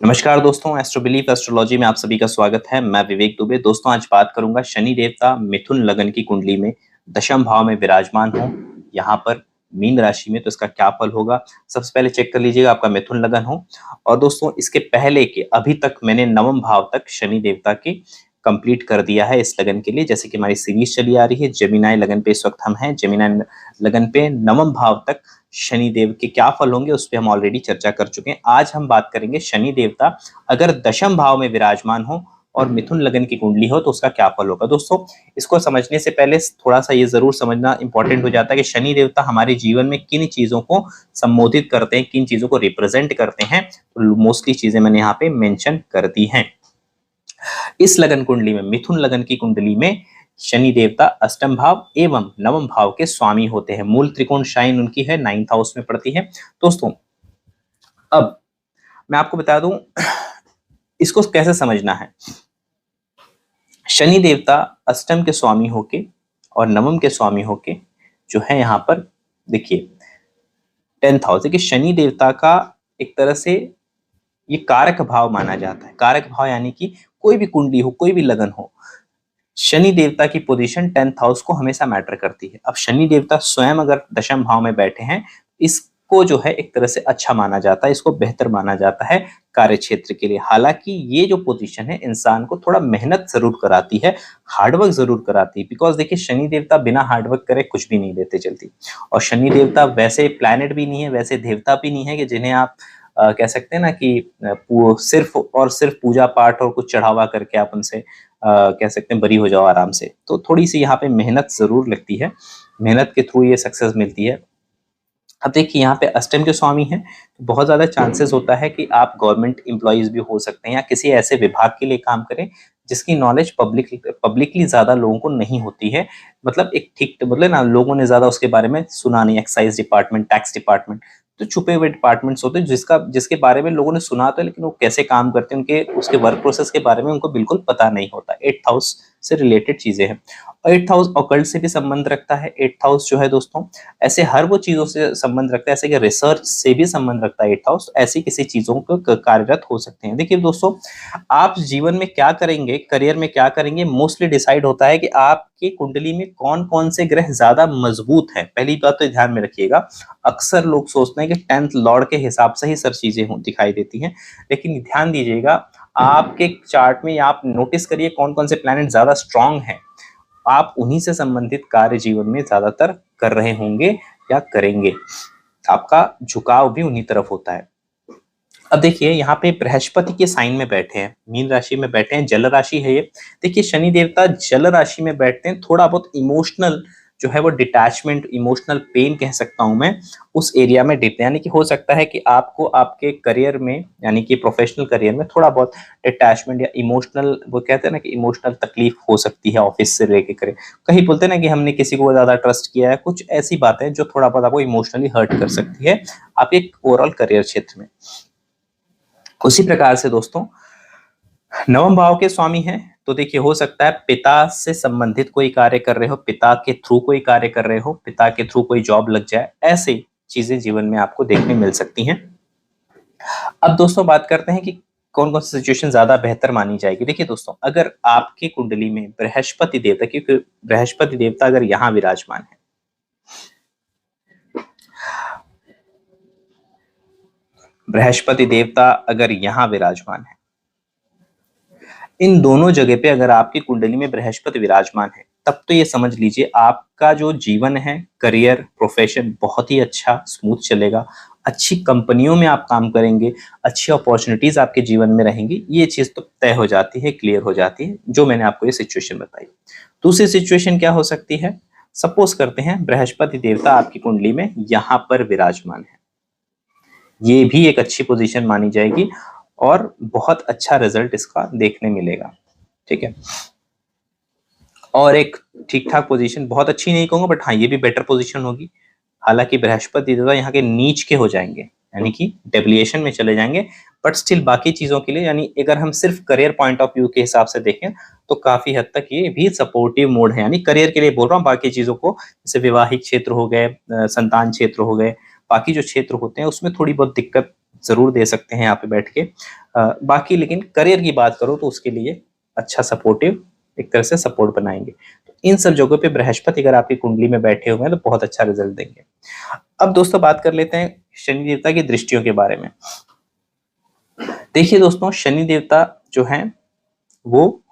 नमस्कार दोस्तों, astro belief astrology में आप सभी का स्वागत है। मैं विवेक दुबे। दोस्तों, आज बात करूंगा शनि देवता मिथुन लगन की कुंडली में दशम भाव में विराजमान हो, यहाँ पर मीन राशि में, तो इसका क्या फल होगा। सबसे पहले चेक कर लीजिएगा आपका मिथुन लगन हो। और दोस्तों, इसके पहले के अभी तक मैंने नवम भाव तक शनि देवता की कंप्लीट कर दिया है इस लगन के लिए। जैसे कि हमारी सीरीज चली आ रही है जेमिनाई लगन पे, इस वक्त हम हैं जेमिनाई लगन पे। नवम भाव तक शनि देव के क्या फल होंगे उस पर हम ऑलरेडी चर्चा कर चुके हैं। आज हम बात करेंगे शनि देवता अगर दशम भाव में विराजमान हो और मिथुन लगन की कुंडली हो तो उसका क्या फल होगा। दोस्तों, इसको समझने से पहले थोड़ा सा ये जरूर समझना इंपॉर्टेंट हो जाता है कि शनि देवता हमारे जीवन में किन चीजों को संबोधित करते हैं, किन चीजों को रिप्रेजेंट करते हैं। तो मोस्टली चीजें मैंने यहाँ पे मेंशन कर दी हैं। इस लगन कुंडली में, मिथुन लगन की कुंडली में, शनि देवता अष्टम भाव एवं नवम भाव के स्वामी होते हैं। मूल त्रिकोण शाइन उनकी है 9th हाउस में पड़ती है। दोस्तों, अब मैं आपको बता दूं इसको कैसे समझना है। शनि देवता अष्टम के स्वामी होके और नवम के स्वामी होके जो है यहाँ पर देखिए 10th हाउस, देखिए शनि देवता का एक तरह से ये कारक भाव माना जाता है। कारक भाव यानी कि कोई भी कुंडली हो, कोई भी लगन हो, शनि देवता की पोजीशन 10th हाउस को हमेशा मैटर करती है। अब शनि देवता स्वयं अगर दशम भाव में बैठे हैं, इसको जो है एक तरह से अच्छा माना जाता है, इसको बेहतर माना जाता है कार्य क्षेत्र के लिए। हालांकि ये जो पोजीशन है इंसान को थोड़ा मेहनत जरूर कराती है, हार्डवर्क जरूर कराती है। बिकॉज देखिए, शनि देवता बिना हार्डवर्क करे कुछ भी नहीं देते जल्दी। और शनि देवता वैसे प्लैनेट भी नहीं है, वैसे देवता भी नहीं है कि जिन्हें आप कह सकते हैं ना कि सिर्फ और सिर्फ पूजा पाठ और कुछ चढ़ावा करके आप उनसे कह सकते हैं बरी हो जाओ आराम से। तो थोड़ी सी यहाँ पे मेहनत जरूर लगती है, मेहनत के थ्रू ये सक्सेस मिलती है। अब देखिए, यहाँ पे अष्टम के स्वामी हैं, तो बहुत ज्यादा चांसेस होता है कि आप गवर्नमेंट एम्प्लॉइज भी हो सकते हैं या किसी ऐसे विभाग के लिए काम करें जिसकी नॉलेज पब्लिकली ज्यादा लोगों को नहीं होती है। मतलब एक ठीक मतलब ना, लोगों ने ज्यादा उसके बारे में सुना नहीं। एक्साइज डिपार्टमेंट, टैक्स डिपार्टमेंट, तो छुपे हुए डिपार्टमेंट्स होते हैं जिसके बारे में लोगों ने सुना तो है, लेकिन वो कैसे काम करते हैं, उनके उसके वर्क प्रोसेस के बारे में उनको बिल्कुल पता नहीं होता। 8th हाउस से रिलेटेड चीजें हैं। 8th हाउस ऑकल्ट से भी संबंध रखता है। 8th हाउस जो है दोस्तों, ऐसे हर वो चीजों से संबंध रखता है, ऐसे कि रिसर्च से भी संबंध रखता है 8th हाउस। ऐसी किसी चीजों को कार्यरत हो सकते हैं। देखिए दोस्तों, आप जीवन में क्या करेंगे, करियर में क्या करेंगे, मोस्टली डिसाइड होता है कि आपकी कुंडली में कौन कौन से ग्रह ज्यादा मजबूत हैं। पहली बात तो ध्यान में रखिएगा, अक्सर लोग सोचते हैं कि 10th लॉर्ड के हिसाब से ही सब चीजें दिखाई देती हैं, लेकिन ध्यान दीजिएगा आपके चार्ट में, आप नोटिस करिए कौन कौन से प्लैनेट ज्यादा स्ट्रांग हैं। आप उन्हीं से संबंधित कार्य जीवन में ज्यादातर कर रहे होंगे या करेंगे। आपका झुकाव भी उन्हीं तरफ होता है। अब देखिए, यहाँ पे बृहस्पति के साइन में बैठे हैं, मीन राशि में बैठे हैं, जल राशि है ये। देखिए, शनि देवता जल राशि में बैठते हैं, थोड़ा बहुत इमोशनल जो है वो डिटैचमेंट, इमोशनल पेन कह सकता हूं मैं, उस एरिया में दिखते हैं। यानी कि हो सकता है कि आपको आपके करियर में, यानी कि प्रोफेशनल करियर में थोड़ा बहुत डिटैचमेंट या इमोशनल, वो कहते हैं ना कि इमोशनल तकलीफ हो सकती है ऑफिस से लेके करे। कहीं बोलते हैं ना कि हमने किसी को ज्यादा ट्रस्ट किया है, कुछ ऐसी बातें जो थोड़ा बहुत आपको इमोशनली हर्ट कर सकती है आपके ओवरऑल करियर क्षेत्र में। उसी प्रकार से दोस्तों, नवम भाव के स्वामी हैं, तो देखिए हो सकता है पिता से संबंधित कोई कार्य कर रहे हो, पिता के थ्रू कोई कार्य कर रहे हो, पिता के थ्रू कोई जॉब लग जाए, ऐसे चीजें जीवन में आपको देखने मिल सकती हैं। अब दोस्तों, बात करते हैं कि कौन कौन सी सिचुएशन ज्यादा बेहतर मानी जाएगी। देखिए दोस्तों, अगर आपकी कुंडली में बृहस्पति देवता, क्योंकि बृहस्पति देवता अगर यहाँ विराजमान है, बृहस्पति देवता अगर यहाँ विराजमान है, इन दोनों जगह पे अगर आपकी कुंडली में बृहस्पति विराजमान है, तब तो ये समझ लीजिए आपका जो जीवन है, करियर, प्रोफेशन बहुत ही अच्छा स्मूथ चलेगा। अच्छी कंपनियों में आप काम करेंगे, अच्छी अपॉर्चुनिटीज आपके जीवन में रहेंगी। ये चीज तो तय हो जाती है, क्लियर हो जाती है, जो मैंने आपको ये सिचुएशन बताई। दूसरी सिचुएशन क्या हो सकती है, सपोज करते हैं बृहस्पति देवता आपकी कुंडली में यहाँ पर विराजमान है, ये भी एक अच्छी पोजीशन मानी जाएगी और बहुत अच्छा रिजल्ट इसका देखने मिलेगा। ठीक है, और एक ठीक ठाक पोजीशन, बहुत अच्छी नहीं कहूंगा बट हाँ ये भी बेटर पोजीशन होगी। हालांकि बृहस्पति देवता यहाँ के नीच के हो जाएंगे, यानी कि डेविएशन में चले जाएंगे, बट स्टिल बाकी चीजों के लिए, यानी अगर हम सिर्फ करियर पॉइंट ऑफ व्यू के हिसाब से देखें तो काफी हद तक ये भी सपोर्टिव मोड है। यानी करियर के लिए बोल रहा हूँ, बाकी चीजों को जैसे विवाहिक क्षेत्र हो गए, संतान क्षेत्र हो गए, बाकी जो क्षेत्र होते हैं उसमें थोड़ी बहुत दिक्कत जरूर दे सकते हैं यहाँ पे बैठ के। बाकी लेकिन करियर की बात करो तो उसके लिए अच्छा सपोर्टिव एक तरह से सपोर्ट बनाएंगे। तो इन सब जगहों पे बृहस्पति अगर आपकी कुंडली में बैठे हुए हैं तो बहुत अच्छा रिजल्ट देंगे। अब दोस्तों बात कर लेते हैं शनि देवता की दृष्टियों के बारे में। देखिए दोस्तों, शनि देवता जो हैं वो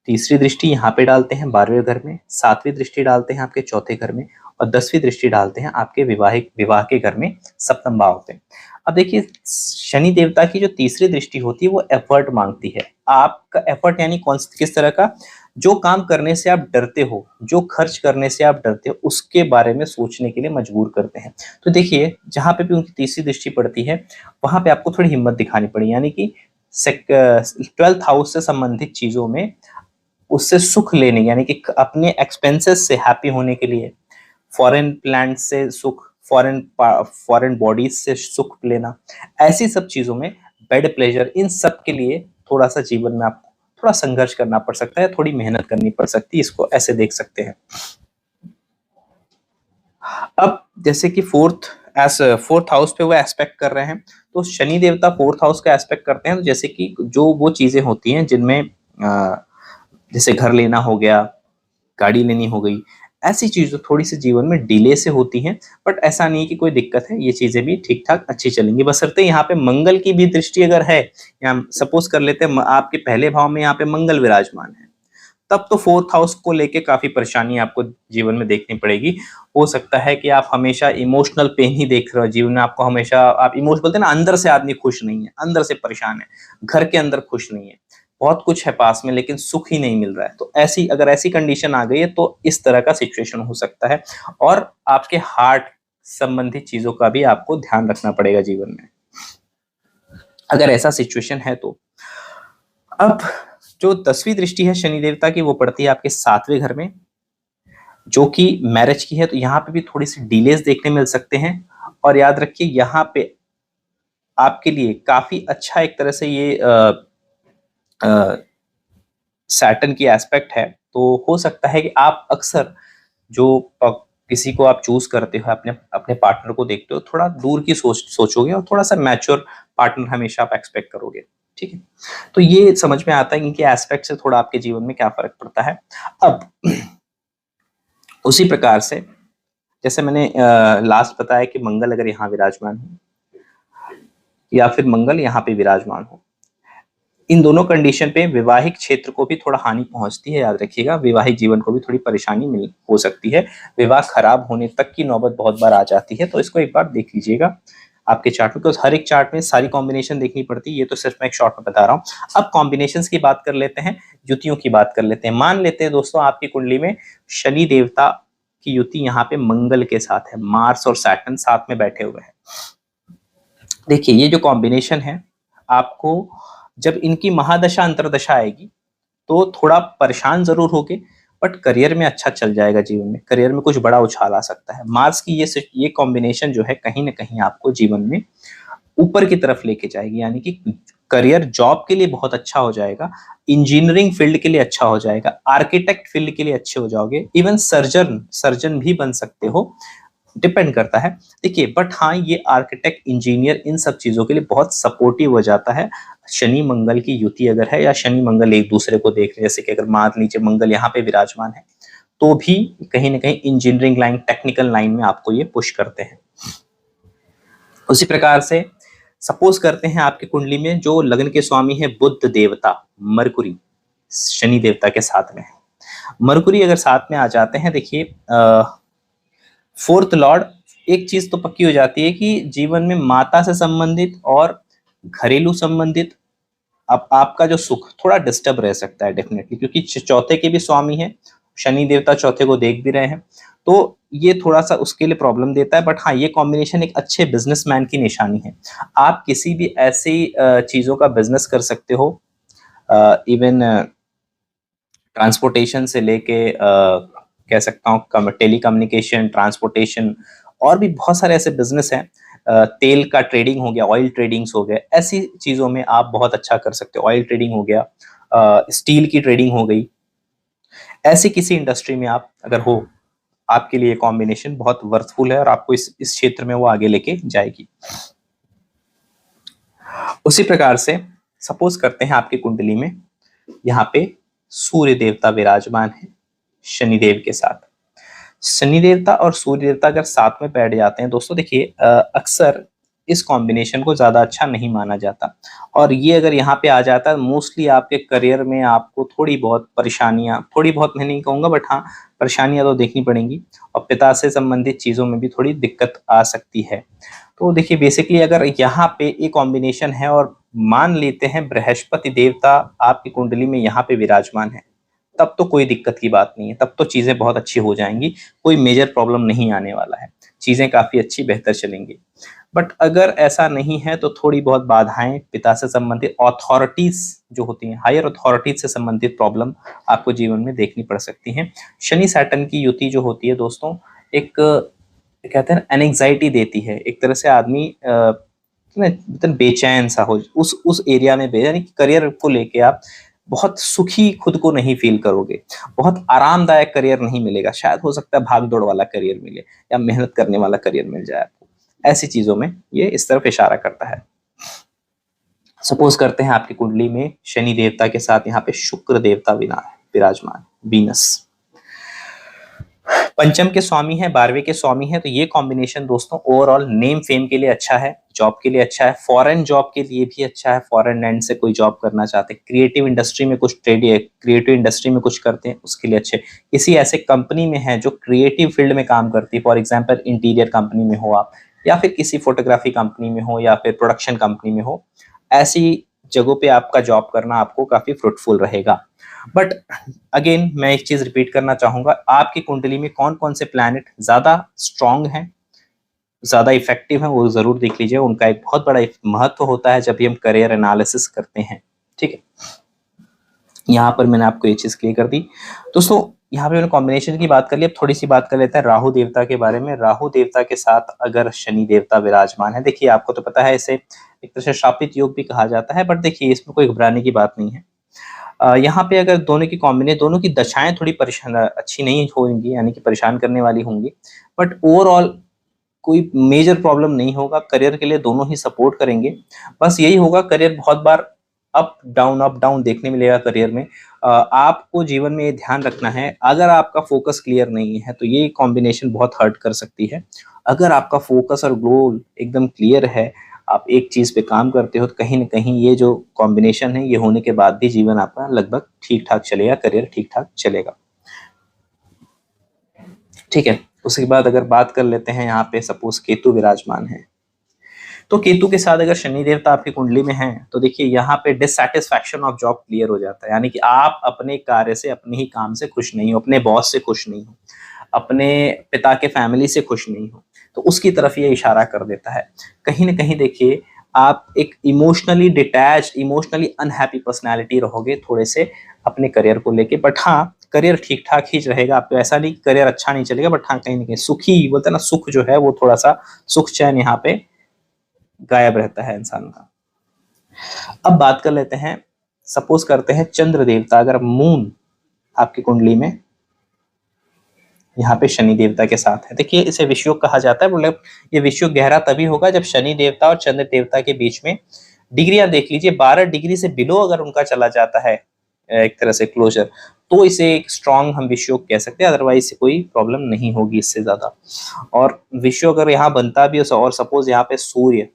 तीसरी दृष्टि यहाँ पे डालते हैं 12वें घर में, 7वीं दृष्टि डालते हैं आपके चौथे घर में, और 10वीं दृष्टि डालते हैं आपके विवाह के घर में, सप्तम भाव पे। अब देखिए, शनि देवता की जो तीसरी दृष्टि होती है वो एफर्ट मांगती है। आपका एफर्ट यानी किस तरह का, जो काम करने से आप डरते हो, जो खर्च करने से आप डरते हो, उसके बारे में सोचने के लिए मजबूर करते हैं। तो देखिए, जहां पे भी उनकी तीसरी दृष्टि पड़ती है वहां पे आपको थोड़ी हिम्मत दिखानी पड़ी, यानी कि 12th हाउस से संबंधित चीजों में उससे सुख लेने, यानी कि अपने एक्सपेंसेस से हैप्पी होने के लिए, फॉरेन प्लांट से सुख, फॉरेन बॉडीज से सुख लेना, ऐसी सब चीजों में, बेड प्लेजर, इन सब के लिए थोड़ा सा जीवन में आपको थोड़ा संघर्ष करना पड़ सकता है, थोड़ी मेहनत करनी पड़ सकती है, इसको ऐसे देख सकते हैं। अब जैसे कि फोर्थ हाउस पे वो एस्पेक्ट कर रहे हैं, तो शनि देवता फोर्थ हाउस का एस्पेक्ट करते हैं, तो जैसे कि जो वो चीजें होती हैं जिनमें जैसे घर लेना हो गया, गाड़ी लेनी हो गई, ऐसी चीजें थोड़ी सी जीवन में डिले से होती हैं, बट ऐसा नहीं कि कोई दिक्कत है, ये चीजें भी ठीक ठाक अच्छी चलेंगी, बशर्ते यहाँ पे मंगल की भी दृष्टि अगर है, या सपोज कर लेते हैं आपके पहले भाव में यहाँ पे मंगल विराजमान है, तब तो फोर्थ हाउस को लेके काफी परेशानी आपको जीवन में देखनी पड़ेगी। हो सकता है कि आप हमेशा इमोशनल पेन ही देख रहे हो जीवन में, आपको हमेशा आप इमोशन बोलते हैं ना, अंदर से आदमी खुश नहीं है, अंदर से परेशान है, घर के अंदर खुश नहीं है, बहुत कुछ है पास में लेकिन सुख ही नहीं मिल रहा है। तो अगर ऐसी कंडीशन आ गई है तो इस तरह का सिचुएशन हो सकता है, और आपके हार्ट संबंधित चीजों का भी आपको ध्यान रखना पड़ेगा जीवन में, अगर ऐसा सिचुएशन है तो। अब जो 10वीं दृष्टि है शनि देवता की, वो पड़ती है आपके 7वें घर में, जो कि मैरिज की है, तो यहाँ पे भी थोड़ी सी डिलेज देखने मिल सकते हैं। और याद रखिए, यहाँ पे आपके लिए काफी अच्छा एक तरह से ये सैटर्न की एस्पेक्ट है, तो हो सकता है कि आप अक्सर जो किसी को आप चूज करते हो, अपने अपने पार्टनर को देखते हो, थोड़ा दूर की सोचोगे और थोड़ा सा मैच्योर पार्टनर हमेशा आप एक्सपेक्ट करोगे। ठीक है, तो ये समझ में आता है इनके एस्पेक्ट से थोड़ा आपके जीवन में क्या फर्क पड़ता है। अब उसी प्रकार से जैसे मैंने लास्ट बताया कि मंगल अगर यहाँ विराजमान हो या फिर मंगल यहाँ पे विराजमान हो, इन दोनों कंडीशन पे वैवाहिक क्षेत्र को भी थोड़ा हानि पहुंचती है, याद रखिएगा, वैवाहिक जीवन को भी थोड़ी परेशानी हो सकती है, विवाह खराब होने तक की नौबत बहुत बार आ जाती है। तो इसको एक बार देख लीजिएगा आपके चार्ट में, हर एक चार्ट में सारी कॉम्बिनेशन देखनी पड़ती है, ये तो सिर्फ मैं एक शॉर्ट में बता रहा हूँ। अब कॉम्बिनेशंस की बात कर लेते हैं, युतियों की बात कर लेते हैं। मान लेते हैं दोस्तों आपकी कुंडली में शनि देवता की युति यहाँ पे मंगल के साथ है, मार्स और सैटर्न साथ में बैठे हुए हैं। देखिए, ये जो कॉम्बिनेशन है, आपको जब इनकी महादशा अंतरदशा आएगी तो थोड़ा परेशान जरूर होगे, बट करियर में अच्छा चल जाएगा, जीवन में करियर में कुछ बड़ा उछाल आ सकता है। मार्स की ये कॉम्बिनेशन जो है कहीं ना कहीं आपको जीवन में ऊपर की तरफ लेके जाएगी, यानी कि करियर जॉब के लिए बहुत अच्छा हो जाएगा, इंजीनियरिंग फील्ड के लिए अच्छा हो जाएगा, आर्किटेक्ट फील्ड के लिए अच्छे हो जाओगे, इवन सर्जन भी बन सकते हो, डिपेंड करता है। देखिए, बट हाँ, ये आर्किटेक्ट, इंजीनियर, इन सब चीजों के लिए बहुत सपोर्टिव हो जाता है शनि मंगल की युति अगर है, या शनि मंगल एक दूसरे को देख रहे हैं। जैसे कि अगर मान लीजिए मंगल यहाँ पे विराजमान है तो भी कहीं ना कहीं इंजीनियरिंग लाइन, टेक्निकल लाइन में आपको ये पुश करते हैं। उसी प्रकार से सपोज करते हैं आपकी कुंडली में जो लग्न के स्वामी है बुध देवता मरकुरी शनि देवता के साथ में है, मरकुरी अगर साथ में आ जाते हैं, देखिए फोर्थ लॉर्ड, एक चीज तो पक्की हो जाती है कि जीवन में माता से संबंधित और घरेलू संबंधित अब आपका जो सुख थोड़ा डिस्टर्ब रह सकता है डेफिनेटली, क्योंकि चौथे के भी स्वामी है, शनि देवता चौथे को देख भी रहे हैं, तो ये थोड़ा सा उसके लिए प्रॉब्लम देता है। बट हाँ, ये कॉम्बिनेशन एक अच्छे बिजनेसमैन की निशानी है। आप किसी भी ऐसी चीजों का बिजनेस कर सकते हो, इवन ट्रांसपोर्टेशन से लेके कह सकता हूँ टेली कम्युनिकेशन, ट्रांसपोर्टेशन, और भी बहुत सारे ऐसे बिजनेस हैं, तेल का ट्रेडिंग हो गया, ऑयल ट्रेडिंग्स हो गए, ऐसी चीजों में आप बहुत अच्छा कर सकते हो। ऑयल ट्रेडिंग हो गया, स्टील की ट्रेडिंग हो गई, ऐसी किसी इंडस्ट्री में आप अगर हो, आपके लिए कॉम्बिनेशन बहुत वर्थफुल है और आपको इस क्षेत्र में वो आगे लेके जाएगी। उसी प्रकार से सपोज करते हैं आपकी कुंडली में यहाँ पे सूर्य देवता विराजमान है शनिदेव के साथ। शनि देवता और सूर्य देवता अगर साथ में बैठ जाते हैं दोस्तों, देखिए अक्सर इस कॉम्बिनेशन को ज्यादा अच्छा नहीं माना जाता, और ये अगर यहाँ पे आ जाता है मोस्टली आपके करियर में आपको थोड़ी बहुत परेशानियां, थोड़ी बहुत मैं नहीं कहूंगा बट हाँ परेशानियां तो देखनी पड़ेंगी, और पिता से संबंधित चीजों में भी थोड़ी दिक्कत आ सकती है। तो देखिए बेसिकली अगर यहाँ पे एक कॉम्बिनेशन है और मान लेते हैं बृहस्पति देवता आपकी कुंडली में यहाँ पे विराजमान है, तब तो कोई दिक्कत की बात नहीं है, तब तो चीजें बहुत अच्छी हो जाएंगी, कोई मेजर प्रॉब्लम नहीं आने वाला है, चीजें काफी अच्छी बेहतर चलेंगी। बट अगर ऐसा नहीं है तो थोड़ी बहुत बाधाएं, पिता से संबंधित अथॉरिटीज जो होती हैं, हायर अथॉरिटीज से संबंधित प्रॉब्लम आपको जीवन में देखनी पड़ सकती हैं। शनि सैटर्न की युति जो होती है दोस्तों, एक कहते हैं एंग्जाइटी देती है, एक तरह से आदमी मतलब बेचैन सा हो उस एरिया में, यानी कि करियर को लेके आप बहुत सुखी खुद को नहीं फील करोगे, बहुत आरामदायक करियर नहीं मिलेगा, शायद हो सकता है भाग दौड़ वाला करियर मिले या मेहनत करने वाला करियर मिल जाए आपको, ऐसी चीजों में ये इस तरफ इशारा करता है। सपोज करते हैं आपकी कुंडली में शनि देवता के साथ यहाँ पे शुक्र देवता विराजमान, वीनस पंचम के स्वामी है, 12वें के स्वामी है, तो ये कॉम्बिनेशन दोस्तों ओवरऑल नेम फेम के लिए अच्छा है, जॉब के लिए अच्छा है, फॉरेन जॉब के लिए भी अच्छा है, फॉरेन लैंड से कोई जॉब करना चाहते हैं, क्रिएटिव इंडस्ट्री में कुछ क्रिएटिव इंडस्ट्री में कुछ करते हैं उसके लिए अच्छे, किसी ऐसे कंपनी में है जो क्रिएटिव फील्ड में काम करती है, फॉर एग्जाम्पल इंटीरियर कंपनी में हो आप, या फिर किसी फोटोग्राफी कंपनी में हो, या फिर प्रोडक्शन कंपनी में हो, ऐसी जगहों पे आपका जॉब करना आपको काफी फ्रूटफुल रहेगा। बट अगेन मैं एक चीज रिपीट करना चाहूंगा, आपकी कुंडली में कौन कौन से प्लैनेट ज्यादा स्ट्रांग हैं, ज्यादा इफेक्टिव हैं, वो जरूर देख लीजिए, उनका एक बहुत बड़ा महत्व होता है जब भी हम करियर एनालिसिस करते हैं। ठीक है, यहाँ पर मैंने आपको ये चीज क्लियर कर दी दोस्तों। यहाँ पे मैंने कॉम्बिनेशन की बात कर ली, अब थोड़ी सी बात कर लेते हैं राहु देवता के बारे में। राहु देवता के साथ अगर शनि देवता विराजमान है, देखिए आपको तो पता है इसे एक तरह से शापित योग भी कहा जाता है, बट देखिए इसमें कोई घबराने की बात नहीं है। यहाँ पे अगर दोनों की कॉम्बिनेशन, दोनों की दशाएं थोड़ी परेशान अच्छी नहीं होंगी, यानी कि परेशान करने वाली होंगी, बट ओवरऑल कोई मेजर प्रॉब्लम नहीं होगा, करियर के लिए दोनों ही सपोर्ट करेंगे। बस यही होगा, करियर बहुत बार अप डाउन देखने मिलेगा करियर में। आपको जीवन में ये ध्यान रखना है, अगर आपका फोकस क्लियर नहीं है तो ये कॉम्बिनेशन बहुत हर्ट कर सकती है। अगर आपका फोकस और गोल एकदम क्लियर है, आप एक चीज पे काम करते हो, तो कहीं ना कहीं ये जो कॉम्बिनेशन है ये होने के बाद भी जीवन आपका लगभग ठीक ठाक चलेगा, करियर ठीक ठाक चलेगा। ठीक है, उसके बाद अगर बात कर लेते हैं, यहाँ पे सपोज केतु विराजमान है, तो केतु के साथ अगर शनि देवता आपकी कुंडली में है तो देखिए यहाँ पे डिससैटिस्फैक्शन ऑफ जॉब क्लियर हो जाता है, यानी कि आप अपने कार्य से, अपने ही काम से खुश नहीं हो, अपने बॉस से खुश नहीं हो, अपने पिता के फैमिली से खुश नहीं हो, तो उसकी तरफ ये इशारा कर देता है। कहीं ना कहीं देखिए आप एक emotionally detach, emotionally unhappy personality रहोगे थोड़े से अपने करियर को लेके, बट हाँ करियर ठीक ठाक ही रहेगा आपको, ऐसा नहीं करियर अच्छा नहीं चलेगा, बट हाँ कहीं ना कहीं सुखी, बोलते हैं ना सुख जो है वो थोड़ा सा सुख चैन यहाँ पे गायब रहता है इंसान का। अब बात कर लेते हैं, सपोज करते हैं चंद्र देवता अगर मून आपकी कुंडली में यहाँ पे शनि देवता के साथ है, देखिए इसे विषयोग कहा जाता है, मतलब ये विषयोग गहरा तभी होगा जब शनि देवता और चंद्र देवता के बीच में डिग्री, आप देख लीजिए 12 डिग्री से बिलो अगर उनका चला जाता है एक तरह से क्लोजर, तो इसे एक स्ट्रॉन्ग हम विषयोग कह सकते हैं, अदरवाइज कोई प्रॉब्लम नहीं होगी इससे ज्यादा। और विषयोग अगर यहाँ बनता भी हो और सपोज यहाँ पे सूर्य,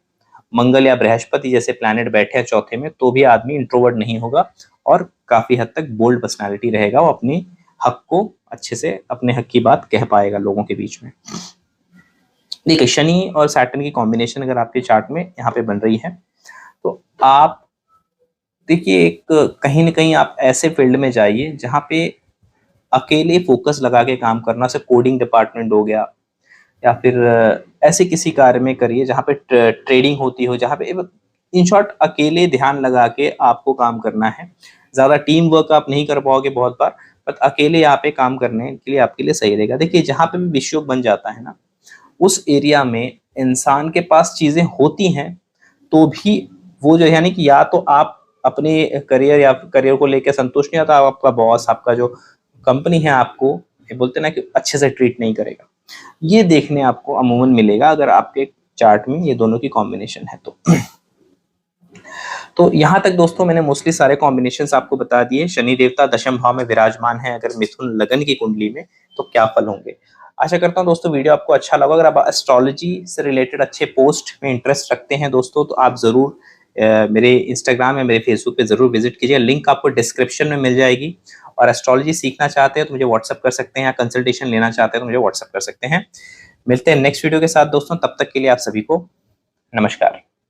मंगल या बृहस्पति जैसे प्लैनेट बैठे हैं चौथे में, तो भी आदमी इंट्रोवर्ट नहीं होगा और काफी हद तक बोल्ड पर्सनालिटी रहेगा, वो अपनी हक को अच्छे से, अपने हक की बात कह पाएगा लोगों के बीच में। देखिए शनि और सैटर्न की कॉम्बिनेशन अगर आपके चार्ट में यहाँ पे बन रही है, तो आप देखिए एक कहीं ना कहीं आप ऐसे फील्ड में जाइए जहाँ पे अकेले फोकस लगा के काम करना, से कोडिंग डिपार्टमेंट हो गया, या फिर ऐसे किसी कार्य में करिए जहाँ पे ट्रेडिंग होती हो, जहाँ पे इन शॉर्ट अकेले ध्यान लगा के आपको काम करना है। ज्यादा टीम वर्क आप नहीं कर पाओगे बहुत बार, बट अकेले यहाँ पे काम करने के लिए आपके लिए सही रहेगा। देखिए जहाँ पे भी विषयोग बन जाता है ना, उस एरिया में इंसान के पास चीजें होती हैं तो भी वो जो, यानी कि या तो आप अपने करियर या करियर को लेकर संतुष्ट नहीं होता, आपका बॉस, आपका जो कंपनी है आपको ये बोलते ना कि अच्छे से ट्रीट नहीं करेगा, ये देखने आपको अमूमन मिलेगा अगर आपके चार्ट में ये दोनों की कॉम्बिनेशन है तो। तो यहाँ तक दोस्तों मैंने मोस्टली सारे कॉम्बिनेशंस आपको बता दिए। शनि देवता दशम भाव में विराजमान है अगर मिथुन लगन की कुंडली में, तो क्या फल होंगे। आशा करता हूँ दोस्तों वीडियो आपको अच्छा लगा। अगर आप एस्ट्रोलॉजी से रिलेटेड अच्छे पोस्ट में इंटरेस्ट रखते हैं दोस्तों, तो आप जरूर मेरे इंस्टाग्राम या मेरे फेसबुक पे जरूर विजिट कीजिए, लिंक आपको डिस्क्रिप्शन में मिल जाएगी। और एस्ट्रोलॉजी सीखना चाहते हैं तो मुझे व्हाट्सअप कर सकते हैं, या कंसल्टेशन लेना चाहते हैं तो मुझे व्हाट्सअप कर सकते हैं। मिलते हैं नेक्स्ट वीडियो के साथ दोस्तों, तब तक के लिए आप सभी को नमस्कार।